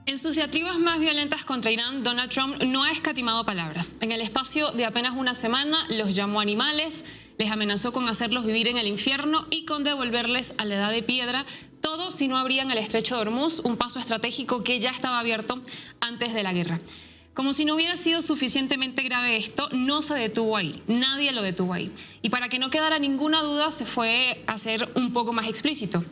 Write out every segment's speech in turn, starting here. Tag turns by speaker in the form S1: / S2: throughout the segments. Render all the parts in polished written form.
S1: En sus diatribas más violentas contra Irán, Donald Trump no ha escatimado palabras. En el espacio de apenas una semana los llamó animales, les amenazó con hacerlos vivir en el infierno y con devolverles a la edad de piedra, todo si no abrían el estrecho de Hormuz, un paso estratégico que ya estaba abierto antes de la guerra. Como si no hubiera sido suficientemente grave esto, no se detuvo ahí, nadie lo detuvo ahí. Y para que no quedara ninguna duda, se fue a ser un poco más explícito.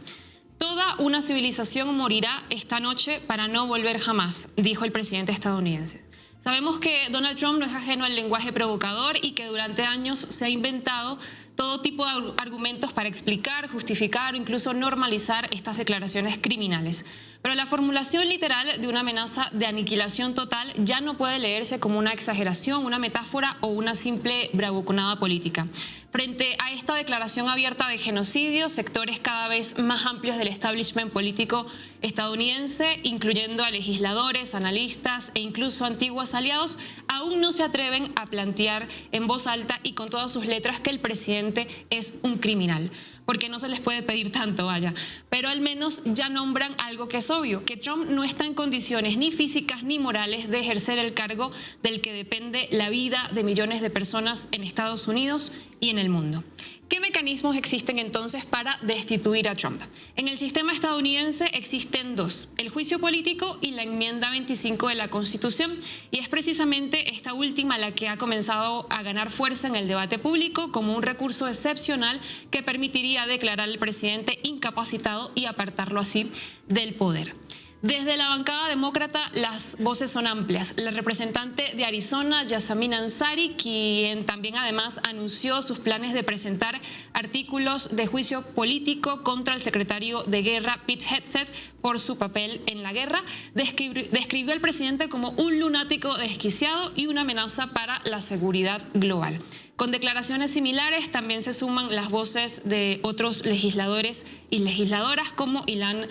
S1: Toda una civilización morirá esta noche para no volver jamás, dijo el presidente estadounidense. Sabemos que Donald Trump no es ajeno al lenguaje provocador y que durante años se ha inventado todo tipo de argumentos para explicar, justificar o incluso normalizar estas declaraciones criminales. Pero la formulación literal de una amenaza de aniquilación total ya no puede leerse como una exageración, una metáfora o una simple bravuconada política. Frente a esta declaración abierta de genocidio, sectores cada vez más amplios del establishment político estadounidense, incluyendo a legisladores, analistas e incluso antiguos aliados, aún no se atreven a plantear en voz alta y con todas sus letras que el presidente es un criminal. Porque no se les puede pedir tanto, vaya. Pero al menos ya nombran algo que es obvio, que Trump no está en condiciones ni físicas ni morales de ejercer el cargo del que depende la vida de millones de personas en Estados Unidos y en el mundo. ¿Qué mecanismos existen entonces para destituir a Trump? En el sistema estadounidense existen dos, el juicio político y la enmienda 25 de la Constitución, y es precisamente esta última la que ha comenzado a ganar fuerza en el debate público como un recurso excepcional que permitiría declarar al presidente incapacitado y apartarlo así del poder. Desde la bancada demócrata las voces son amplias. La representante de Arizona, Yasmín Ansari, quien también además anunció sus planes de presentar artículos de juicio político contra el secretario de Guerra, Pete Hegseth, por su papel en la guerra, describió al presidente como un lunático desquiciado y una amenaza para la seguridad global. Con declaraciones similares también se suman las voces de otros legisladores y legisladoras como Ilhan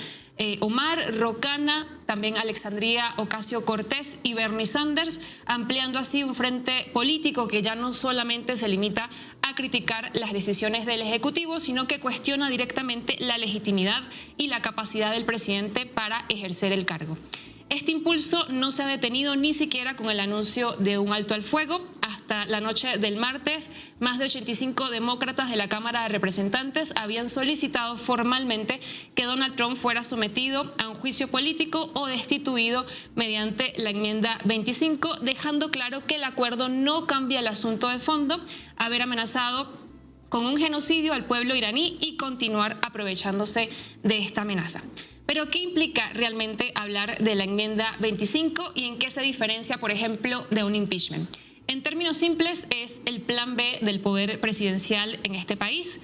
S1: Omar, Ro Khanna, también Alexandria Ocasio-Cortez y Bernie Sanders, ampliando así un frente político que ya no solamente se limita a criticar las decisiones del Ejecutivo, sino que cuestiona directamente la legitimidad y la capacidad del presidente para ejercer el cargo. Este impulso no se ha detenido ni siquiera con el anuncio de un alto al fuego. Hasta la noche del martes, más de 85 demócratas de la Cámara de Representantes habían solicitado formalmente que Donald Trump fuera sometido a un juicio político o destituido mediante la enmienda 25, dejando claro que el acuerdo no cambia el asunto de fondo, haber amenazado con un genocidio al pueblo iraní y continuar aprovechándose de esta amenaza. Pero ¿qué implica realmente hablar de la enmienda 25 y en qué se diferencia, por ejemplo, de un impeachment? En términos simples, es el plan B del poder presidencial en este país.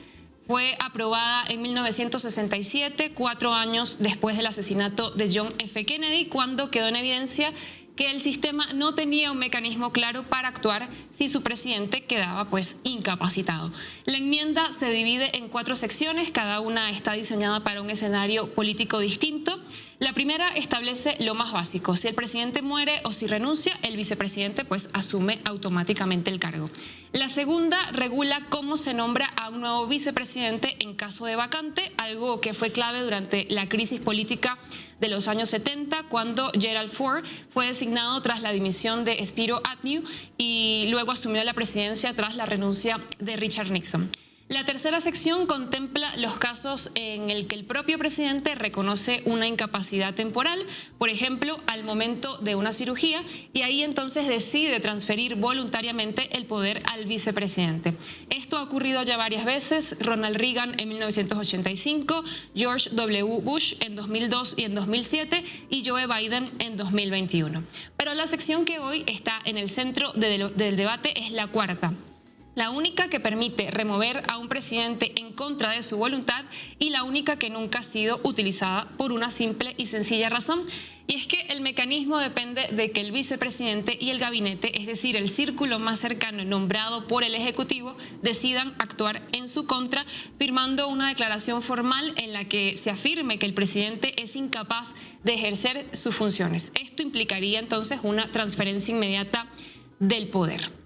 S1: Fue aprobada en 1967, 4 años después del asesinato de John F. Kennedy, cuando quedó en evidencia que el sistema no tenía un mecanismo claro para actuar si su presidente quedaba incapacitado. La enmienda se divide en 4 secciones, cada una está diseñada para un escenario político distinto. La primera establece lo más básico: si el presidente muere o si renuncia, el vicepresidente asume automáticamente el cargo. La segunda regula cómo se nombra a un nuevo vicepresidente en caso de vacante, algo que fue clave durante la crisis política de los años 70, cuando Gerald Ford fue designado tras la dimisión de Spiro Agnew y luego asumió la presidencia tras la renuncia de Richard Nixon. La tercera sección contempla los casos en el que el propio presidente reconoce una incapacidad temporal, por ejemplo, al momento de una cirugía, y ahí entonces decide transferir voluntariamente el poder al vicepresidente. Esto ha ocurrido ya varias veces: Ronald Reagan en 1985, George W. Bush en 2002 y en 2007 y Joe Biden en 2021. Pero la sección que hoy está en el centro del debate es la cuarta, la única que permite remover a un presidente en contra de su voluntad y la única que nunca ha sido utilizada por una simple y sencilla razón, y es que el mecanismo depende de que el vicepresidente y el gabinete, es decir, el círculo más cercano nombrado por el Ejecutivo, decidan actuar en su contra, firmando una declaración formal en la que se afirme que el presidente es incapaz de ejercer sus funciones. Esto implicaría entonces una transferencia inmediata del poder.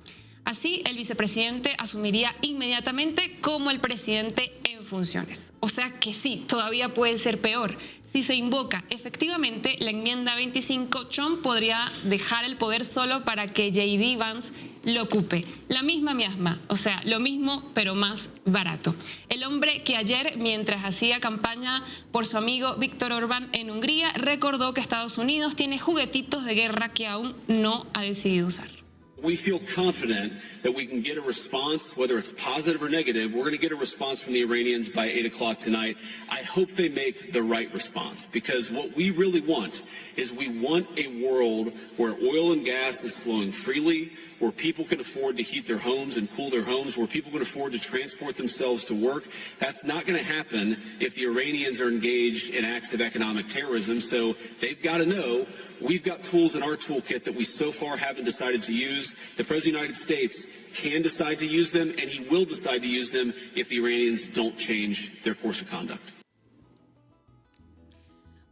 S1: Así, el vicepresidente asumiría inmediatamente como el presidente en funciones. O sea que sí, todavía puede ser peor. Si se invoca efectivamente la enmienda 25, Trump podría dejar el poder solo para que J.D. Vance lo ocupe. La misma miasma, o sea, lo mismo pero más barato. El hombre que ayer, mientras hacía campaña por su amigo Víctor Orbán en Hungría, recordó que Estados Unidos tiene juguetitos de guerra que aún no ha decidido usar.
S2: We feel confident that we can get a response, whether it's positive or negative. We're going to get a response from the Iranians by 8 o'clock tonight. I hope they make the right response, because what we really want is we want a world where oil and gas is flowing freely, where people can afford to heat their homes and cool their homes, where people can afford to transport themselves to work. That's not going to happen if the Iranians are engaged in acts of economic terrorism. So they've got to know we've got tools in our toolkit that we so far haven't decided to use. The President of the United States can decide to use them, and he will decide to use them if the Iranians don't change their course of conduct.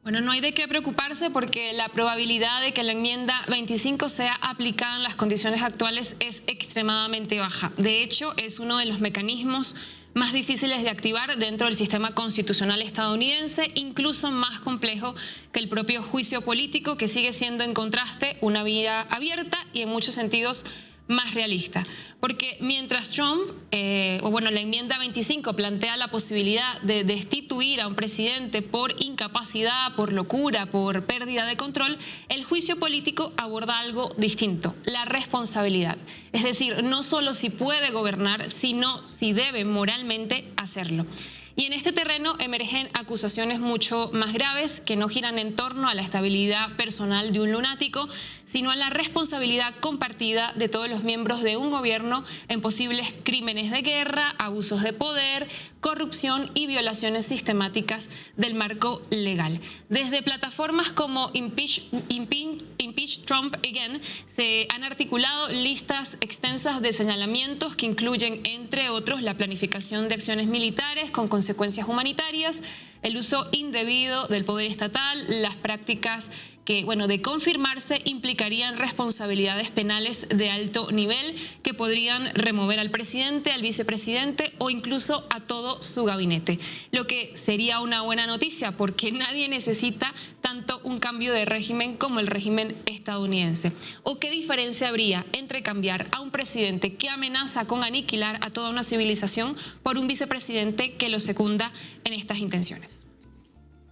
S1: Bueno, no hay de qué preocuparse porque la probabilidad de que la enmienda 25 sea aplicada en las condiciones actuales es extremadamente baja. De hecho, es uno de los mecanismos más difíciles de activar dentro del sistema constitucional estadounidense, incluso más complejo que el propio juicio político, que sigue siendo en contraste una vía abierta y en muchos sentidos más realista. Porque mientras Trump, la enmienda 25 plantea la posibilidad de destituir a un presidente por incapacidad, por locura, por pérdida de control, el juicio político aborda algo distinto, la responsabilidad. Es decir, no solo si puede gobernar, sino si debe moralmente hacerlo. Y en este terreno emergen acusaciones mucho más graves que no giran en torno a la estabilidad personal de un lunático, sino a la responsabilidad compartida de todos los miembros de un gobierno en posibles crímenes de guerra, abusos de poder, corrupción y violaciones sistemáticas del marco legal. Desde plataformas como Impeach Trump Again se han articulado listas extensas de señalamientos que incluyen, entre otros, la planificación de acciones militares con consecuencias humanitarias, el uso indebido del poder estatal, las prácticas que, de confirmarse, implicarían responsabilidades penales de alto nivel que podrían remover al presidente, al vicepresidente o incluso a todo su gabinete. Lo que sería una buena noticia porque nadie necesita tanto un cambio de régimen como el régimen estadounidense. ¿O qué diferencia habría entre cambiar a un presidente que amenaza con aniquilar a toda una civilización por un vicepresidente que lo secunda en estas intenciones?